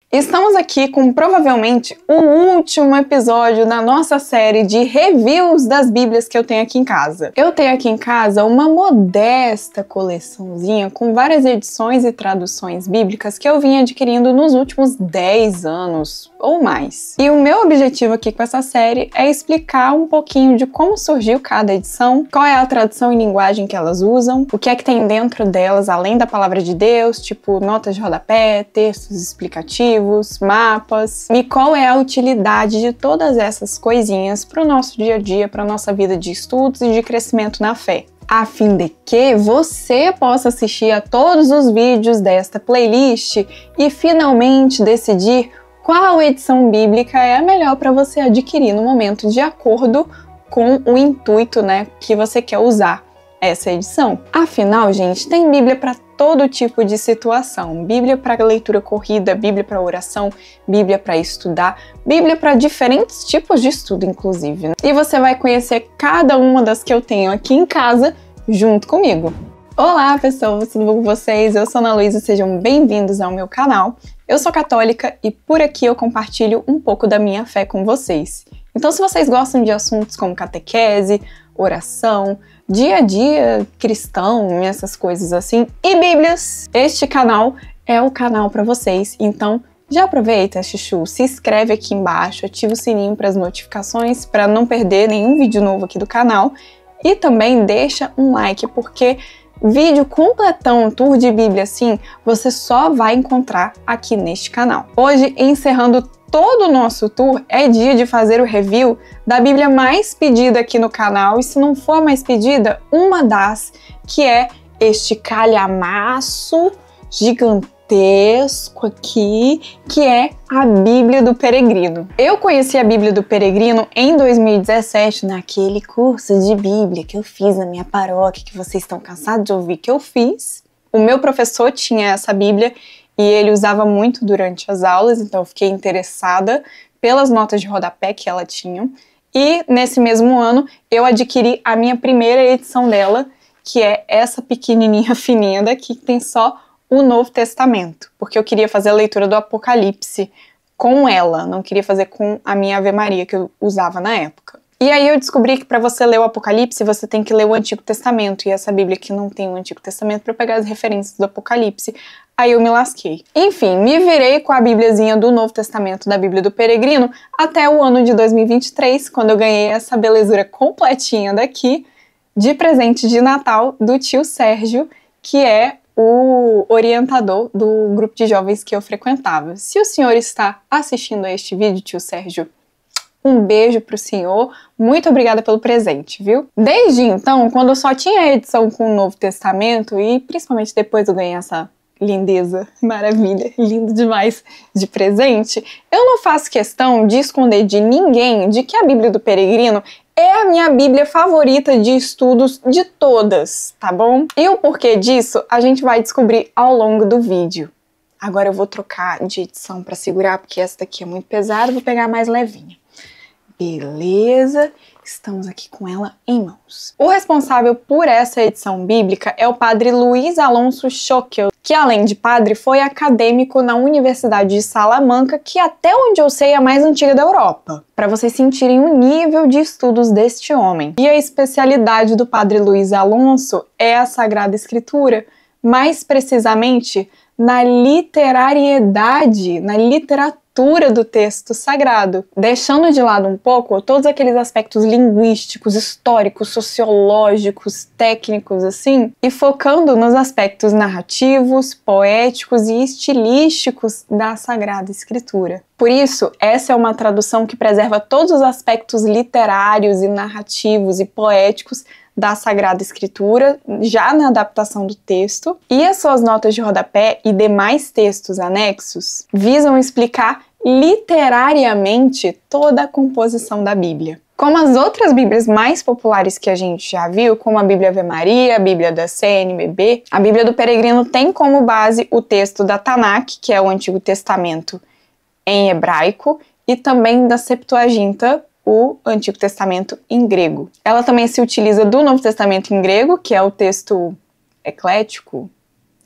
Estamos aqui com provavelmente o último episódio da nossa série de reviews das Bíblias que eu tenho aqui em casa. Eu tenho aqui em casa uma modesta coleçãozinha com várias edições e traduções bíblicas que eu vim adquirindo nos últimos 10 anos ou mais. E o meu objetivo aqui com essa série é explicar um pouquinho de como surgiu cada edição, qual é a tradução e linguagem que elas usam, o que é que tem dentro delas além da palavra de Deus, tipo notas de rodapé, textos explicativos, mapas, e qual é a utilidade de todas essas coisinhas para o nosso dia a dia, para a nossa vida de estudos e de crescimento na fé, a fim de que você possa assistir a todos os vídeos desta playlist e finalmente decidir qual edição bíblica é a melhor para você adquirir no momento, de acordo com o intuito, que você quer usar essa edição. Afinal, gente, tem Bíblia para todo tipo de situação. Bíblia para leitura corrida, Bíblia para oração, Bíblia para estudar, Bíblia para diferentes tipos de estudo, inclusive. E você vai conhecer cada uma das que eu tenho aqui em casa junto comigo. Olá, pessoal, tudo bom com vocês? Eu sou Ana Luísa, sejam bem-vindos ao meu canal. Eu sou católica e por aqui eu compartilho um pouco da minha fé com vocês. Então, se vocês gostam de assuntos como catequese, oração, dia a dia cristão, essas coisas assim, e Bíblias, este canal é o canal para vocês. Então, já aproveita, chuchu, se inscreve aqui embaixo, ativa o sininho para as notificações para não perder nenhum vídeo novo aqui do canal e também deixa um like, porque vídeo completão, tour de Bíblia assim, você só vai encontrar aqui neste canal. Hoje, encerrando todo o nosso tour, é dia de fazer o review da Bíblia mais pedida aqui no canal, e se não for a mais pedida, uma das, que é este calhamaço gigantesco aqui, que é a Bíblia do Peregrino. Eu conheci a Bíblia do Peregrino em 2017, naquele curso de Bíblia que eu fiz na minha paróquia, que vocês estão cansados de ouvir que eu fiz. O meu professor tinha essa Bíblia e ele usava muito durante as aulas, então eu fiquei interessada pelas notas de rodapé que ela tinha. E nesse mesmo ano eu adquiri a minha primeira edição dela, que é essa pequenininha fininha daqui, que tem só o Novo Testamento, porque eu queria fazer a leitura do Apocalipse com ela, não queria fazer com a minha Ave Maria que eu usava na época. E aí eu descobri que para você ler o Apocalipse, você tem que ler o Antigo Testamento, e essa Bíblia aqui não tem o Antigo Testamento para pegar as referências do Apocalipse. Aí eu me lasquei. Enfim, me virei com a Bíbliazinha do Novo Testamento da Bíblia do Peregrino até o ano de 2023, quando eu ganhei essa belezura completinha daqui, de presente de Natal do tio Sérgio, que é o orientador do grupo de jovens que eu frequentava. Se o senhor está assistindo a este vídeo, tio Sérgio, um beijo pro senhor, muito obrigada pelo presente, viu? Desde então, quando eu só tinha a edição com o Novo Testamento, e principalmente depois eu ganhei essa lindeza, maravilha, lindo demais de presente, eu não faço questão de esconder de ninguém de que a Bíblia do Peregrino é a minha Bíblia favorita de estudos de todas, tá bom? E o porquê disso a gente vai descobrir ao longo do vídeo. Agora eu vou trocar de edição para segurar, porque essa daqui é muito pesada, vou pegar a mais levinha. Beleza, estamos aqui com ela em mãos. O responsável por essa edição bíblica é o padre Luiz Alonso Schockel, que além de padre foi acadêmico na Universidade de Salamanca, que até onde eu sei é a mais antiga da Europa, para vocês sentirem o nível de estudos deste homem. E a especialidade do padre Luiz Alonso é a Sagrada Escritura, mais precisamente na literariedade, na literatura do texto sagrado, deixando de lado um pouco todos aqueles aspectos linguísticos, históricos, sociológicos, técnicos assim, e focando nos aspectos narrativos, poéticos e estilísticos da Sagrada Escritura. Por isso, essa é uma tradução que preserva todos os aspectos literários e narrativos e poéticos da Sagrada Escritura, já na adaptação do texto, e as suas notas de rodapé e demais textos anexos visam explicar literariamente toda a composição da Bíblia. Como as outras Bíblias mais populares que a gente já viu, como a Bíblia Ave Maria, a Bíblia da CNBB, a Bíblia do Peregrino tem como base o texto da Tanakh, que é o Antigo Testamento em hebraico, e também da Septuaginta, o Antigo Testamento em grego. Ela também se utiliza do Novo Testamento em grego, que é o texto eclético,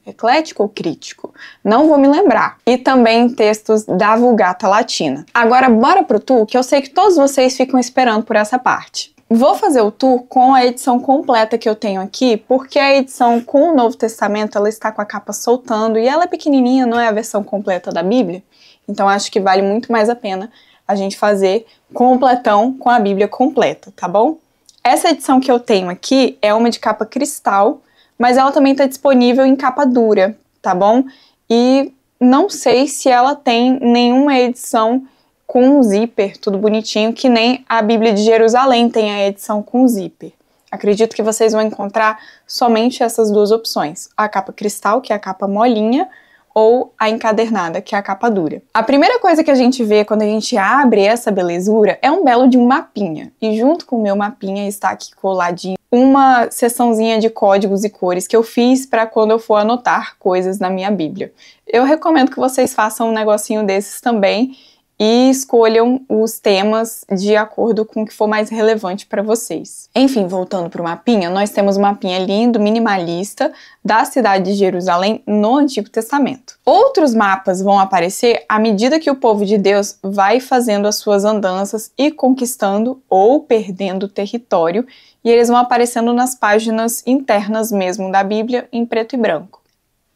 Eclético ou crítico? Não vou me lembrar. E também textos da Vulgata Latina. Agora bora pro tour, que eu sei que todos vocês ficam esperando por essa parte. Vou fazer o tour com a edição completa que eu tenho aqui, porque a edição com o Novo Testamento, ela está com a capa soltando e ela é pequenininha, não é a versão completa da Bíblia. Então acho que vale muito mais a pena a gente fazer completão com a Bíblia completa, tá bom? Essa edição que eu tenho aqui é uma de capa cristal, mas ela também está disponível em capa dura, tá bom? E não sei se ela tem nenhuma edição com um zíper, tudo bonitinho, que nem a Bíblia de Jerusalém tem a edição com zíper. Acredito que vocês vão encontrar somente essas duas opções, a capa cristal, que é a capa molinha, ou a encadernada, que é a capa dura. A primeira coisa que a gente vê quando a gente abre essa belezura é um belo de um mapinha. E junto com o meu mapinha está aqui coladinho uma seçãozinha de códigos e cores que eu fiz para quando eu for anotar coisas na minha Bíblia. Eu recomendo que vocês façam um negocinho desses também, e escolham os temas de acordo com o que for mais relevante para vocês. Enfim, voltando para o mapinha, nós temos um mapinha lindo, minimalista, da cidade de Jerusalém no Antigo Testamento. Outros mapas vão aparecer à medida que o povo de Deus vai fazendo as suas andanças e conquistando ou perdendo território, e eles vão aparecendo nas páginas internas mesmo da Bíblia, em preto e branco.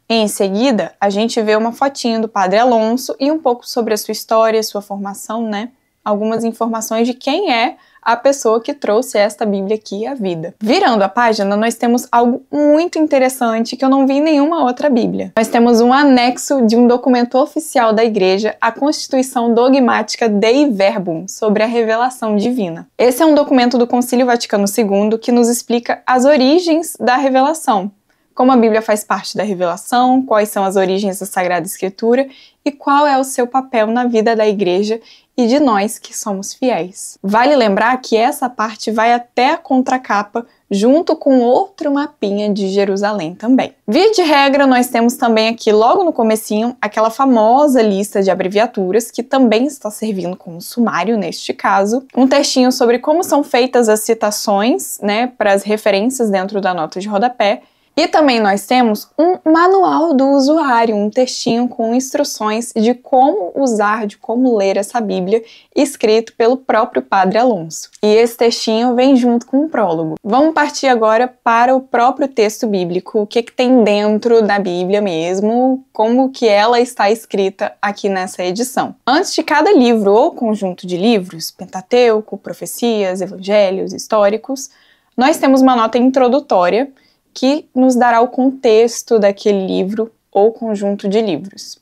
Em seguida, a gente vê uma fotinho do Padre Alonso e um pouco sobre a sua história, sua formação, né? Algumas informações de quem é a pessoa que trouxe esta Bíblia aqui à vida. Virando a página, nós temos algo muito interessante que eu não vi em nenhuma outra Bíblia. Nós temos um anexo de um documento oficial da Igreja, a Constituição Dogmática Dei Verbum, sobre a revelação divina. Esse é um documento do Concílio Vaticano II que nos explica as origens da revelação, como a Bíblia faz parte da revelação, quais são as origens da Sagrada Escritura e qual é o seu papel na vida da Igreja e de nós que somos fiéis. Vale lembrar que essa parte vai até a contracapa, junto com outro mapinha de Jerusalém também. Via de regra, nós temos também aqui, logo no comecinho, aquela famosa lista de abreviaturas, que também está servindo como sumário neste caso, um textinho sobre como são feitas as citações, né, para as referências dentro da nota de rodapé. E também nós temos um manual do usuário, um textinho com instruções de como usar, de como ler essa Bíblia, escrito pelo próprio Padre Alonso. E esse textinho vem junto com um prólogo. Vamos partir agora para o próprio texto bíblico, o que tem dentro da Bíblia mesmo, como que ela está escrita aqui nessa edição. Antes de cada livro ou conjunto de livros, Pentateuco, Profecias, Evangelhos, Históricos, nós temos uma nota introdutória, que nos dará o contexto daquele livro ou conjunto de livros.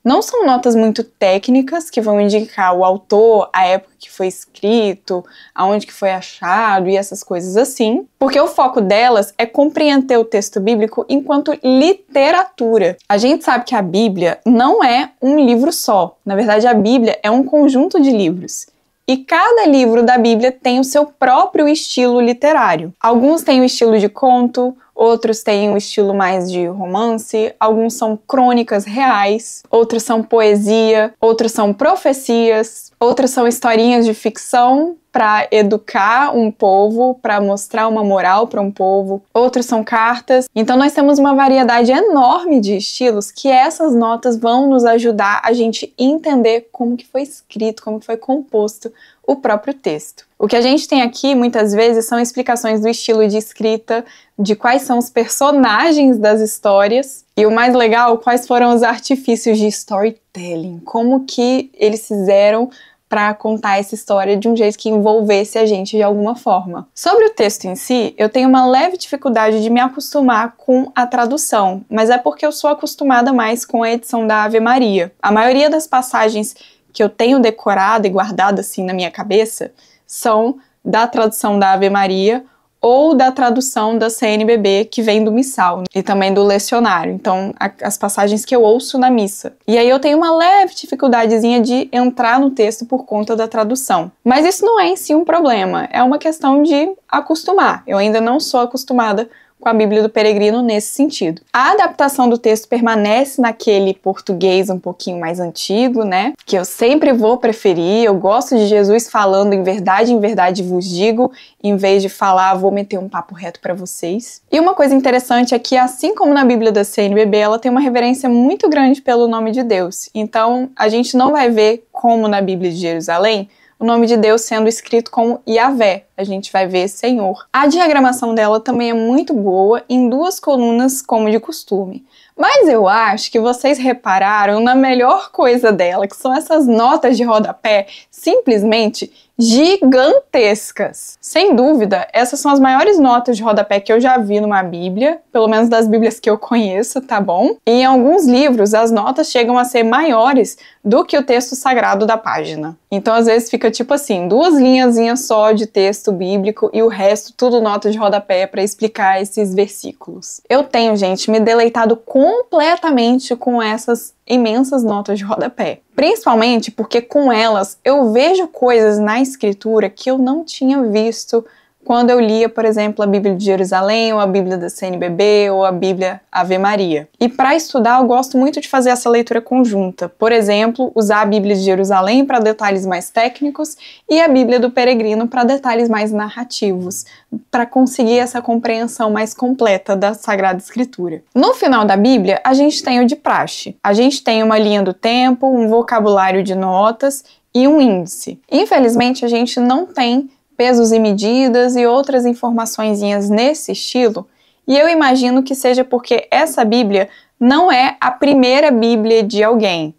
Não são notas muito técnicas que vão indicar o autor, a época que foi escrito, aonde que foi achado e essas coisas assim, porque o foco delas é compreender o texto bíblico enquanto literatura. A gente sabe que a Bíblia não é um livro só. Na verdade, a Bíblia é um conjunto de livros. E cada livro da Bíblia tem o seu próprio estilo literário. Alguns têm o estilo de conto, outros têm um estilo mais de romance, alguns são crônicas reais, outros são poesia, outros são profecias, outros são historinhas de ficção para educar um povo, para mostrar uma moral para um povo, outros são cartas. Então nós temos uma variedade enorme de estilos que essas notas vão nos ajudar a gente entender como que foi escrito, como que foi composto o próprio texto. O que a gente tem aqui, muitas vezes, são explicações do estilo de escrita, de quais são os personagens das histórias e, o mais legal, quais foram os artifícios de storytelling, como que eles fizeram para contar essa história de um jeito que envolvesse a gente de alguma forma. Sobre o texto em si, eu tenho uma leve dificuldade de me acostumar com a tradução, mas é porque eu sou acostumada mais com a edição da Ave Maria. A maioria das passagens que eu tenho decorado e guardado assim na minha cabeça são da tradução da Ave Maria ou da tradução da CNBB, que vem do missal, e também do lecionário, então as passagens que eu ouço na missa. E aí eu tenho uma leve dificuldadezinha de entrar no texto por conta da tradução. Mas isso não é em si um problema, é uma questão de acostumar. Eu ainda não sou acostumada com a Bíblia do Peregrino nesse sentido. A adaptação do texto permanece naquele português um pouquinho mais antigo, né? Que eu sempre vou preferir. Eu gosto de Jesus falando em verdade vos digo, em vez de falar, vou meter um papo reto para vocês. E uma coisa interessante é que, assim como na Bíblia da CNBB, ela tem uma reverência muito grande pelo nome de Deus. Então, a gente não vai ver, como na Bíblia de Jerusalém, o nome de Deus sendo escrito como Yahvé. A gente vai ver Senhor. A diagramação dela também é muito boa, em 2 colunas, como de costume. Mas eu acho que vocês repararam na melhor coisa dela, que são essas notas de rodapé simplesmente gigantescas. Sem dúvida, essas são as maiores notas de rodapé que eu já vi numa Bíblia, pelo menos das Bíblias que eu conheço, tá bom? E em alguns livros, as notas chegam a ser maiores do que o texto sagrado da página. Então, às vezes, fica tipo assim, 2 linhazinhas só de texto bíblico e o resto tudo nota de rodapé para explicar esses versículos. Eu tenho, gente, me deleitado completamente com essas imensas notas de rodapé. Principalmente porque com elas eu vejo coisas na escritura que eu não tinha visto quando eu lia, por exemplo, a Bíblia de Jerusalém, ou a Bíblia da CNBB, ou a Bíblia Ave Maria. E para estudar, eu gosto muito de fazer essa leitura conjunta. Por exemplo, usar a Bíblia de Jerusalém para detalhes mais técnicos e a Bíblia do Peregrino para detalhes mais narrativos, para conseguir essa compreensão mais completa da Sagrada Escritura. No final da Bíblia, a gente tem o de praxe. A gente tem uma linha do tempo, um vocabulário de notas e um índice. Infelizmente, a gente não tem pesos e medidas e outras informaçõezinhas nesse estilo, e eu imagino que seja porque essa Bíblia não é a primeira Bíblia de alguém.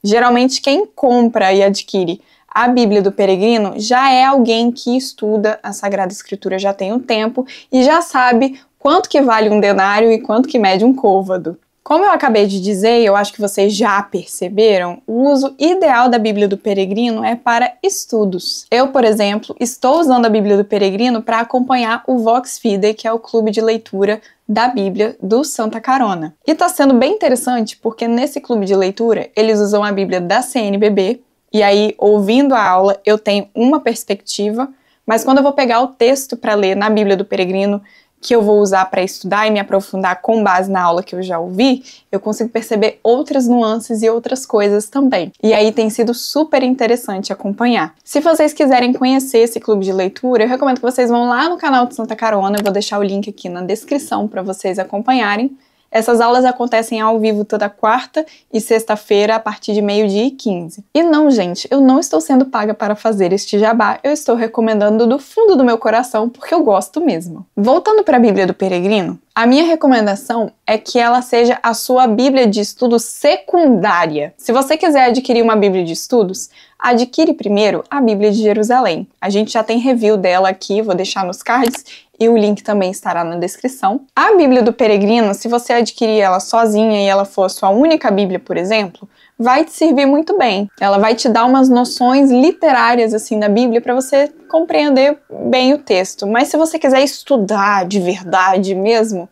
Geralmente quem compra e adquire a Bíblia do Peregrino já é alguém que estuda a Sagrada Escritura já tem um tempo e já sabe quanto que vale um denário e quanto que mede um côvado. Como eu acabei de dizer, e eu acho que vocês já perceberam, o uso ideal da Bíblia do Peregrino é para estudos. Eu, por exemplo, estou usando a Bíblia do Peregrino para acompanhar o Vox Fidei, que é o clube de leitura da Bíblia do Santa Carona. E está sendo bem interessante porque nesse clube de leitura eles usam a Bíblia da CNBB, e aí, ouvindo a aula, eu tenho uma perspectiva, mas quando eu vou pegar o texto para ler na Bíblia do Peregrino, que eu vou usar para estudar e me aprofundar com base na aula que eu já ouvi, eu consigo perceber outras nuances e outras coisas também. E aí tem sido super interessante acompanhar. Se vocês quiserem conhecer esse clube de leitura, eu recomendo que vocês vão lá no canal do Santa Carona, eu vou deixar o link aqui na descrição para vocês acompanharem. Essas aulas acontecem ao vivo toda quarta e sexta-feira a partir de 12h15. E não, gente, eu não estou sendo paga para fazer este jabá, eu estou recomendando do fundo do meu coração porque eu gosto mesmo. Voltando para a Bíblia do Peregrino, a minha recomendação é que ela seja a sua Bíblia de estudos secundária. Se você quiser adquirir uma Bíblia de estudos, adquire primeiro a Bíblia de Jerusalém. A gente já tem review dela aqui, vou deixar nos cards e o link também estará na descrição. A Bíblia do Peregrino, se você adquirir ela sozinha e ela for a sua única Bíblia, por exemplo, vai te servir muito bem. Ela vai te dar umas noções literárias assim da Bíblia para você compreender bem o texto. Mas se você quiser estudar de verdade mesmo,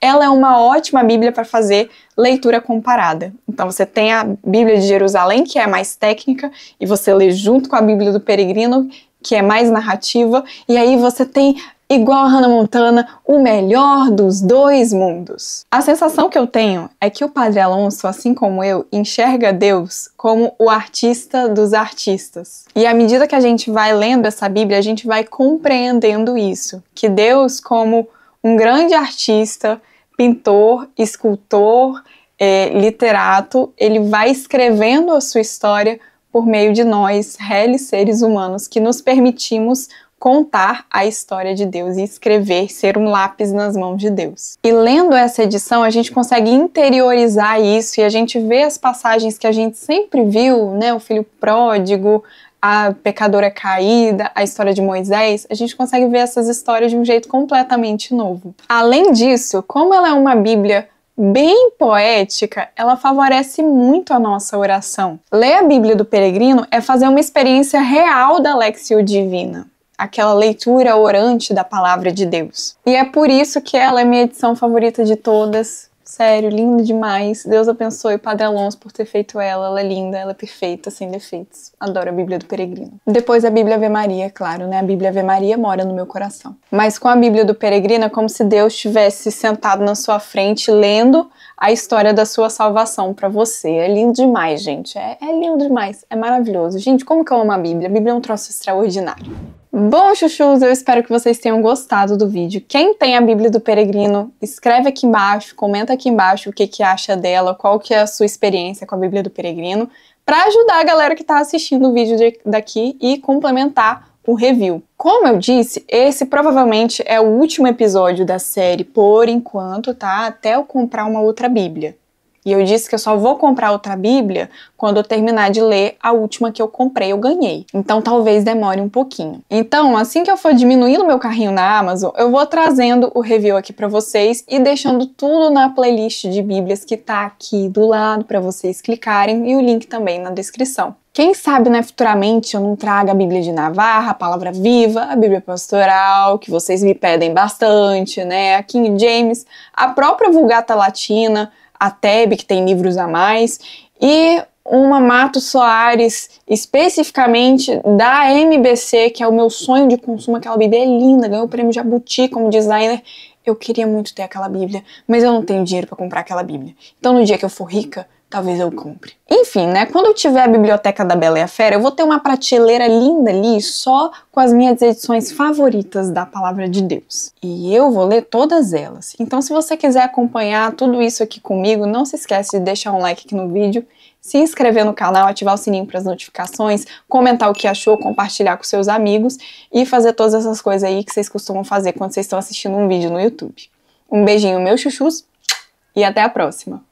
ela é uma ótima Bíblia para fazer leitura comparada. Então você tem a Bíblia de Jerusalém, que é mais técnica, e você lê junto com a Bíblia do Peregrino, que é mais narrativa, e aí você tem, igual a Hannah Montana, o melhor dos dois mundos. A sensação que eu tenho é que o Padre Alonso, assim como eu, enxerga Deus como o artista dos artistas. E à medida que a gente vai lendo essa Bíblia, a gente vai compreendendo isso, que Deus, como um grande artista, pintor, escultor, literato, ele vai escrevendo a sua história por meio de nós, réis seres humanos, que nos permitimos contar a história de Deus e escrever, ser um lápis nas mãos de Deus. E lendo essa edição, a gente consegue interiorizar isso e a gente vê as passagens que a gente sempre viu, né? O filho pródigo, a pecadora caída, a história de Moisés, a gente consegue ver essas histórias de um jeito completamente novo. Além disso, como ela é uma Bíblia bem poética, ela favorece muito a nossa oração. Ler a Bíblia do Peregrino é fazer uma experiência real da Lectio Divina, aquela leitura orante da Palavra de Deus. E é por isso que ela é minha edição favorita de todas. Sério, linda demais. Deus abençoe o Padre Alonso por ter feito ela. Ela é linda, ela é perfeita, sem defeitos. Adoro a Bíblia do Peregrino. Depois a Bíblia Ave Maria, claro, né? A Bíblia Ave Maria mora no meu coração. Mas com a Bíblia do Peregrino é como se Deus estivesse sentado na sua frente lendo a história da sua salvação pra você. É lindo demais, gente. É lindo demais. É maravilhoso. Gente, como que eu amo a Bíblia? A Bíblia é um troço extraordinário. Bom, chuchus, eu espero que vocês tenham gostado do vídeo. Quem tem a Bíblia do Peregrino, escreve aqui embaixo, comenta aqui embaixo o que acha dela, qual que é a sua experiência com a Bíblia do Peregrino, para ajudar a galera que tá assistindo o vídeo daqui e complementar o review. Como eu disse, esse provavelmente é o último episódio da série por enquanto, tá? Até eu comprar uma outra Bíblia. E eu disse que eu só vou comprar outra Bíblia quando eu terminar de ler a última que eu comprei, eu ganhei. Então talvez demore um pouquinho. Então, assim que eu for diminuindo meu carrinho na Amazon, eu vou trazendo o review aqui pra vocês e deixando tudo na playlist de Bíblias que tá aqui do lado pra vocês clicarem e o link também na descrição. Quem sabe, né, futuramente eu não traga a Bíblia de Navarra, a Palavra Viva, a Bíblia Pastoral, que vocês me pedem bastante, né, a King James, a própria Vulgata Latina, a TEB, que tem livros a mais, e uma Matos Soares, especificamente da MBC, que é o meu sonho de consumo. Aquela Bíblia é linda, ganhou o prêmio Jabuti como designer. Eu queria muito ter aquela Bíblia, mas eu não tenho dinheiro para comprar aquela Bíblia. Então no dia que eu for rica, talvez eu compre. Enfim, né, quando eu tiver a biblioteca da Bela e a Fera, eu vou ter uma prateleira linda ali, só com as minhas edições favoritas da Palavra de Deus. E eu vou ler todas elas. Então se você quiser acompanhar tudo isso aqui comigo, não se esquece de deixar um like aqui no vídeo, se inscrever no canal, ativar o sininho para as notificações, comentar o que achou, compartilhar com seus amigos e fazer todas essas coisas aí que vocês costumam fazer quando vocês estão assistindo um vídeo no YouTube. Um beijinho, meus chuchus, e até a próxima!